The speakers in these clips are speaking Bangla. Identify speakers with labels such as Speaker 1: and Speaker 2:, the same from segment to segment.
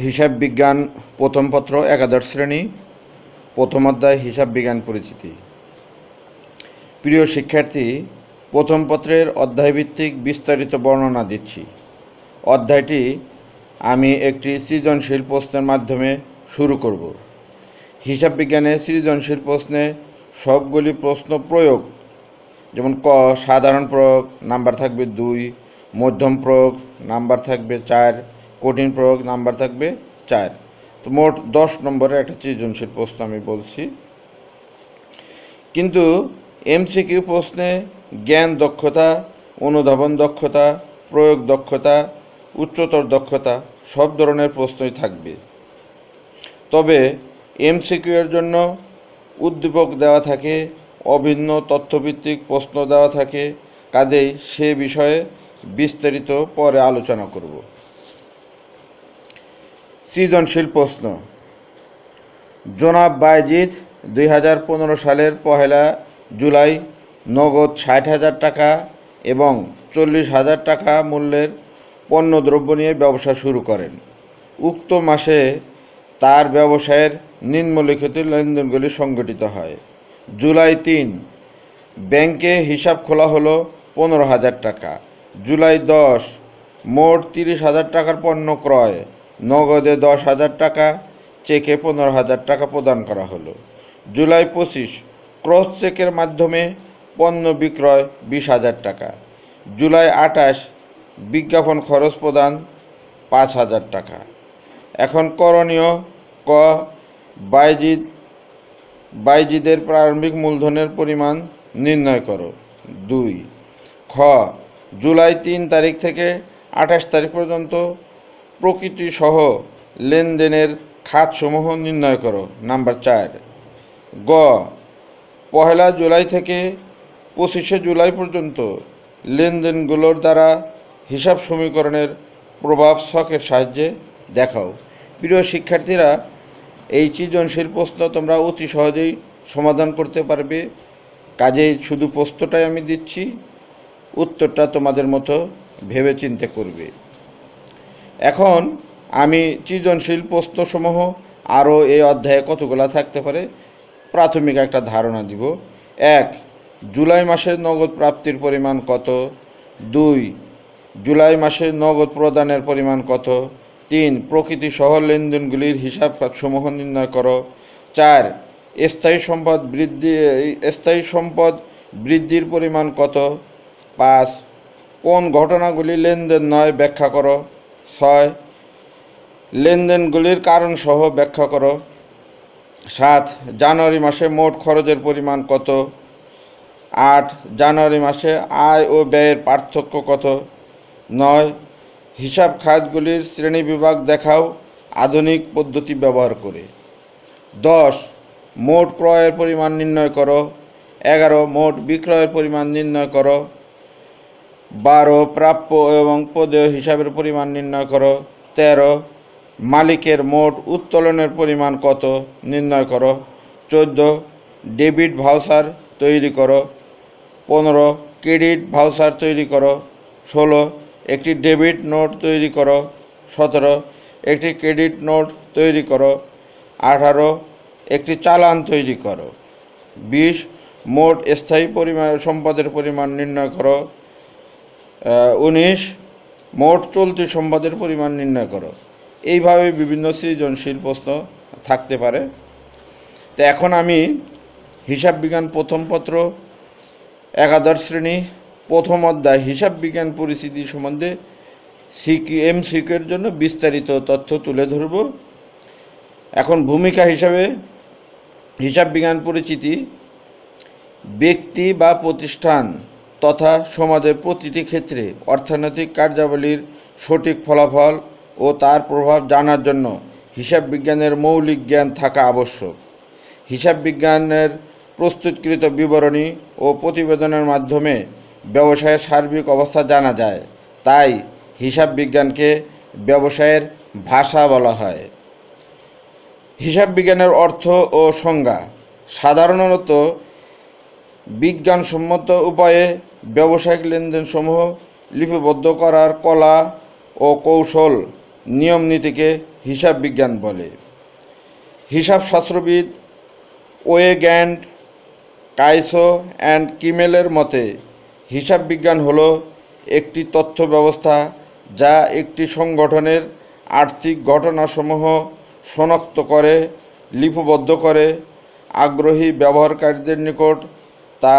Speaker 1: হিসাব বিজ্ঞান প্রথম পত্র একাদশ শ্রেণী প্রথম অধ্যায় হিসাব বিজ্ঞান পরিচিতি। প্রিয় শিক্ষার্থী, প্রথম পত্রের অধ্যায়ভিত্তিক বিস্তারিত বর্ণনা দিচ্ছি। অধ্যায়টি আমি একটি সৃজনশীল প্রশ্নের মাধ্যমে শুরু করব। হিসাব বিজ্ঞানে সৃজনশীল প্রশ্নে সবগুলি প্রশ্ন প্রয়োগ, যেমন ক সাধারণ প্রয়োগ নাম্বার থাকবে 2, মধ্যম প্রয়োগ নাম্বার থাকবে 4, কঠিন প্রয়োগ নাম্বার থাকবে 4। তো মোট 10 নম্বরের একটা সৃজনশীল প্রশ্ন আমি বলছি। কিন্তু এমসিকিউ প্রশ্নে জ্ঞান দক্ষতা, অনুধাবন দক্ষতা, প্রয়োগ দক্ষতা, উচ্চতর দক্ষতা সব ধরনের প্রশ্নই থাকবে। তবে এমসিকিউ এর জন্য উদ্দীপক দেওয়া থাকে, অভিন্ন তথ্যভিত্তিক প্রশ্ন দেওয়া থাকে, কাজেই সে বিষয়ে বিস্তারিত পরে আলোচনা করব। সৃজনশীল প্রশ্ন। জনাব বায়েজিদ 2015 সালের 1 জুলাই নগদ 60,000 টাকা এবং 40,000 টাকা মূল্যের পণ্যদ্রব্য নিয়ে ব্যবসা শুরু করেন। উক্ত মাসে তার ব্যবসায়ের নিম্নলিখিত লেনদেনগুলি সংঘটিত হয়। জুলাই 3 ব্যাংকে হিসাব খোলা হলো 15,000 টাকা। জুলাই 10 মোট 30,000 টাকার পণ্য ক্রয়, নগদে 10,000 টাকা, চেকে 15,000 টাকা প্রদান করা হলো। জুলাই 25 ক্রস চেকের মাধ্যমে পণ্য বিক্রয় 20,000 টাকা। জুলাই 28 বিজ্ঞাপন খরচ প্রদান 5,000 টাকা। এখন করণীয়: ক বাইজিদের প্রারম্ভিক মূলধনের পরিমাণ নির্ণয় করো। 2 খ জুলাই 3 তারিখ থেকে 28 তারিখ পর্যন্ত প্রকৃতিসহ লেনদেনের খাতসমূহ নির্ণয় করো। নাম্বার 4 গ 1 জুলাই থেকে 25 জুলাই পর্যন্ত লেনদেনগুলোর দ্বারা হিসাব সমীকরণের প্রভাব ছকের সাহায্যে দেখাও। প্রিয় শিক্ষার্থীরা, এই সৃজনশীল প্রশ্ন তোমরা অতি সহজেই সমাধান করতে পারবে। কাজেই শুধু প্রশ্নটাই আমি দিচ্ছি, উত্তরটা তোমাদের মতো ভেবে চিন্তে করবে। এখন আমি সৃজনশীল প্রশ্নসমূহ আরও এই অধ্যায়ে কতগুলো থাকতে পারে প্রাথমিক একটা ধারণা দিব। 1 জুলাই মাসের নগদ প্রাপ্তির পরিমাণ কত? 2 জুলাই মাসে নগদ প্রদানের পরিমাণ কত? 3 প্রকৃতিসহ লেনদেনগুলির হিসাবসমূহ নির্ণয় করো। 4 স্থায়ী সম্পদ বৃদ্ধির পরিমাণ কত? 5 কোন ঘটনাগুলি লেনদেন নয় ব্যাখ্যা করো। 6 লেনদেনগুলির কারণসহ ব্যাখ্যা করো। 7 জানুয়ারি মাসে মোট খরচের পরিমাণ কত? 8 জানুয়ারি মাসে আয় ও ব্যয়ের পার্থক্য কত? 9 হিসাব খাতগুলির শ্রেণীবিভাগ দেখাও আধুনিক পদ্ধতি ব্যবহার করে। 10 মোট ক্রয়ের পরিমাণ নির্ণয় করো। 11 মোট বিক্রয়ের পরিমাণ নির্ণয় করো। 12 প্রাপ্য এবং প্রদেয় হিসাবের পরিমাণ নির্ণয় করো। 13 মালিকের মোট উত্তোলনের পরিমাণ কত নির্ণয় করো। 14 ডেবিট ভাউচার তৈরি করো। 15 ক্রেডিট ভাউচার তৈরি করো। 16 একটি ডেবিট নোট তৈরি করো। 17 একটি ক্রেডিট নোট তৈরি করো। 18 একটি চালান তৈরি করো। 20 মোট স্থায়ী সম্পদের পরিমাণ নির্ণয় করো। 19 মোট চলতি সম্পদের পরিমাণ নির্ণয় করো। এইভাবে বিভিন্ন সৃজনশীল প্রশ্ন থাকতে পারে। তো এখন আমি হিসাব বিজ্ঞান প্রথম পত্র একাদশ শ্রেণী প্রথম অধ্যায় হিসাব বিজ্ঞান পরিচিতি সম্বন্ধে এমসিকিউর জন্য বিস্তারিত তথ্য তুলে ধরব। এখন ভূমিকা হিসাবে হিসাব বিজ্ঞান পরিচিতি ব্যক্তি বা প্রতিষ্ঠান তথা সমাজের প্রতিটি ক্ষেত্রে অর্থনৈতিক কার্যাবলীর সঠিক ফলাফল ও তার প্রভাব জানার জন্য হিসাব বিজ্ঞানের মৌলিক জ্ঞান থাকা আবশ্যক। হিসাব বিজ্ঞানের প্রস্তুতকৃত বিবরণী ও প্রতিবেদনের মাধ্যমে ব্যবসায়ের সার্বিক অবস্থা জানা যায়, তাই হিসাব বিজ্ঞানকে ব্যবসায়ের ভাষা বলা হয়। হিসাব বিজ্ঞানের অর্থ ও সংজ্ঞা: সাধারণত বিজ্ঞানসম্মত উপায়ে ব্যবসায়িক লেনদেনসমূহ লিপিবদ্ধ করার কলা ও কৌশল নিয়ম নীতিকে হিসাব বিজ্ঞান বলে। হিসাব শাস্ত্রবিদ ওয়েগ্যান্ড, কাইসো অ্যান্ড কিমেলের মতে হিসাব বিজ্ঞান হলো একটি তথ্য ব্যবস্থা যা একটি সংগঠনের আর্থিক ঘটনাসমূহ শনাক্ত করে, লিপিবদ্ধ করে আগ্রহী ব্যবহারকারীদের নিকট তা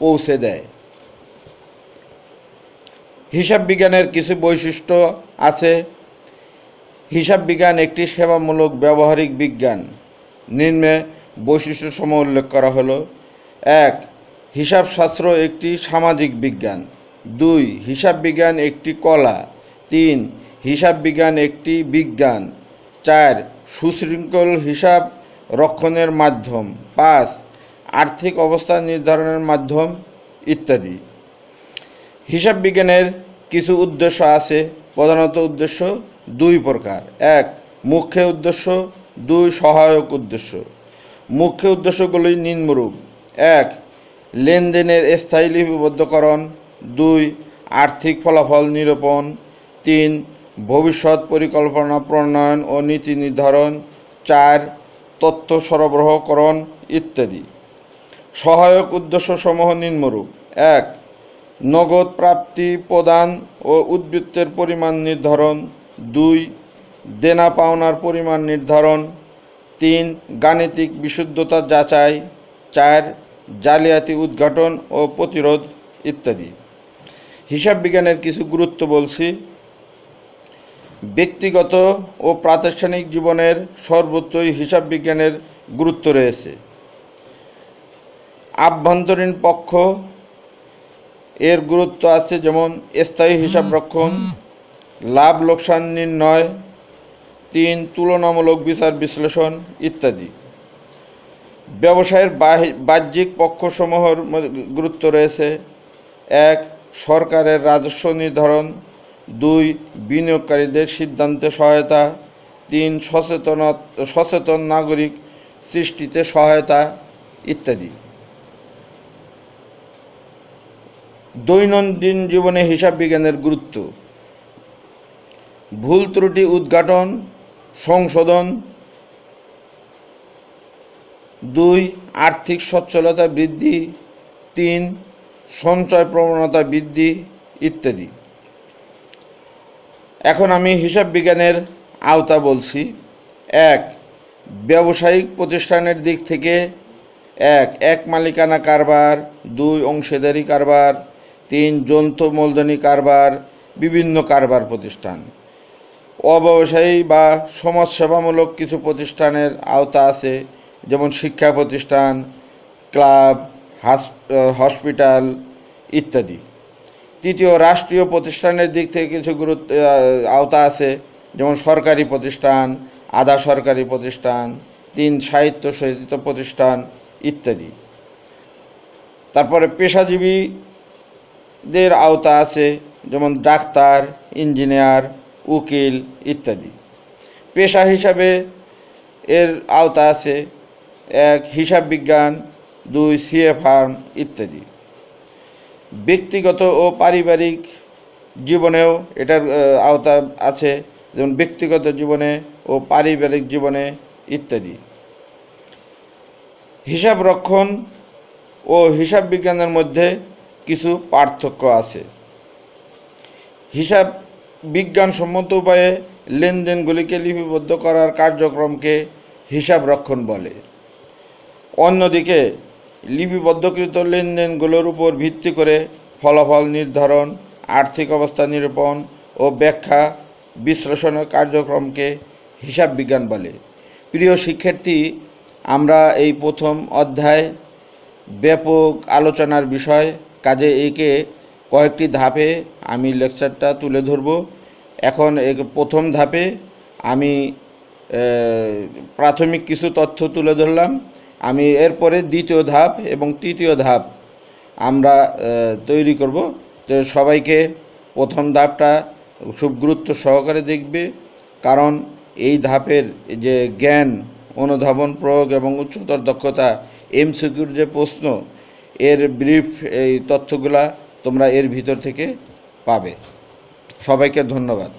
Speaker 1: পৌঁছে দেয়। হিসাব বিজ্ঞানের কিছু বৈশিষ্ট্য আছে। হিসাব বিজ্ঞান একটি সেবামূলক ব্যবহারিক বিজ্ঞান। নিম্নে বৈশিষ্ট্যসমূহ উল্লেখ করা হলো: 1. হিসাবশাস্ত্র একটি সামাজিক বিজ্ঞান। 2. হিসাব বিজ্ঞান একটি কলা। 3. হিসাব বিজ্ঞান একটি বিজ্ঞান। 4. সুশৃঙ্খল হিসাব রক্ষণের মাধ্যম। 5. আর্থিক অবস্থা নির্ধারণের মাধ্যম ইত্যাদি। হিসাব বিজ্ঞানের কিছু উদ্দেশ্য আছে। প্রধানত উদ্দেশ্য দুই প্রকার: 1. মুখ্য উদ্দেশ্য, 2. সহায়ক উদ্দেশ্য। মুখ্য উদ্দেশ্যগুলি নিম্নরূপ: 1. লেনদেনের স্থায়ী লিপিবদ্ধকরণ। 2. আর্থিক ফলাফল নিরূপণ। 3. ভবিষ্যৎ পরিকল্পনা প্রণয়ন ও নীতি নির্ধারণ। 4. তথ্য সরবরাহকরণ ইত্যাদি। সহায়ক উদ্দেশ্যসমূহ নিম্নরূপ: 1. নগদ প্রাপ্তি প্রদান ও উদ্বৃত্তের পরিমাণ নির্ধারণ। 2. দেনা পাওনার পরিমাণ নির্ধারণ। 3. গাণিতিক বিশুদ্ধতা যাচাই। 4. জালিয়াতি উদ্ঘাটন ও প্রতিরোধ ইত্যাদি। হিসাব বিজ্ঞানের কিছু গুরুত্ব বলছি। ব্যক্তিগত ও প্রাতিষ্ঠানিক জীবনের সর্বত্রই হিসাব বিজ্ঞানের গুরুত্ব রয়েছে। আভ্যন্তরীণ পক্ষ এর গুরুত্ব আছে, যেমন স্থায়ী হিসাব রক্ষণ, লাভ লোকসান নির্ণয়। 3. তুলনামূলক বিচার বিশ্লেষণ ইত্যাদি। ব্যবসায়ের বাহ্যিক পক্ষসমূহের গুরুত্ব রয়েছে: 1. সরকারের রাজস্ব নির্ধারণ। 2. বিনিয়োগকারীদের সিদ্ধান্তে সহায়তা। 3. সচেতন নাগরিক সৃষ্টিতে সহায়তা ইত্যাদি। দৈনন্দিন জীবনে হিসাব বিজ্ঞানের গুরুত্ব: ভুল ত্রুটি উদ্ঘাটন, সংশোধন। 2. আর্থিক সচ্ছলতা বৃদ্ধি। 3. সঞ্চয় প্রবণতা বৃদ্ধি ইত্যাদি। এখন আমি হিসাব বিজ্ঞানের আওতা বলছি। 1. ব্যবসায়িক প্রতিষ্ঠানের দিক থেকে: 1. এক মালিকানা কারবার। 2. অংশীদারি কারবার। 3. যৌথ মূলধনী কারবার, বিভিন্ন কারবার প্রতিষ্ঠান। অব্যবসায়ী বা সমাজসেবামূলক কিছু প্রতিষ্ঠানের আওতা আছে, যেমন শিক্ষা প্রতিষ্ঠান, ক্লাব, হসপিটাল ইত্যাদি। 3. রাষ্ট্রীয় প্রতিষ্ঠানের দিক থেকে কিছু আওতা আছে, যেমন সরকারি প্রতিষ্ঠান, আধা সরকারি প্রতিষ্ঠান। 3. স্বায়ত্তশাসিত প্রতিষ্ঠান ইত্যাদি। তারপরে পেশাজীবীদের আওতা আছে, যেমন ডাক্তার, ইঞ্জিনিয়ার, উকিল ইত্যাদি। পেশা হিসাবে এর আওতা আছে: 1. হিসাব বিজ্ঞান। 2. সিএ ফার্ম ইত্যাদি। ব্যক্তিগত ও পারিবারিক জীবনেও এটার আওতা আছে, যেমন ব্যক্তিগত জীবনে ও পারিবারিক জীবনে ইত্যাদি। হিসাব রক্ষণ ও হিসাব বিজ্ঞানের মধ্যে কিছু পার্থক্য আছে। হিসাব বিজ্ঞানসম্মত উপায়ে লেনদেনগুলিকে লিপিবদ্ধ করার কার্যক্রমকে হিসাব রক্ষণ বলে। অন্যদিকে লিপিবদ্ধকৃত লেনদেনগুলোর উপর ভিত্তি করে ফলাফল নির্ধারণ, আর্থিক অবস্থা নিরূপণ ও ব্যাখ্যা বিশ্লেষণের কার্যক্রমকে হিসাব বিজ্ঞান বলে। প্রিয় শিক্ষার্থী, আমরা এই প্রথম অধ্যায় ব্যাপক আলোচনার বিষয়, কাজে একে কয়েকটি ধাপে আমি লেকচারটা তুলে ধরব। এখন প্রথম ধাপে আমি প্রাথমিক কিছু তথ্য তুলে ধরলাম। আমি এরপরে দ্বিতীয় ধাপ এবং তৃতীয় ধাপ আমরা তৈরি করব। তো সবাইকে প্রথম ধাপটা খুব গুরুত্ব সহকারে দেখবে, কারণ এই ধাপের যে জ্ঞান, অনুধাবন, প্রয়োগ এবং উচ্চতর দক্ষতা, এমসিকিউর যে প্রশ্ন, এর ব্রিফ এই তথ্যগুলা তোমরা এর ভিতর থেকে পাবে। সবাইকে ধন্যবাদ।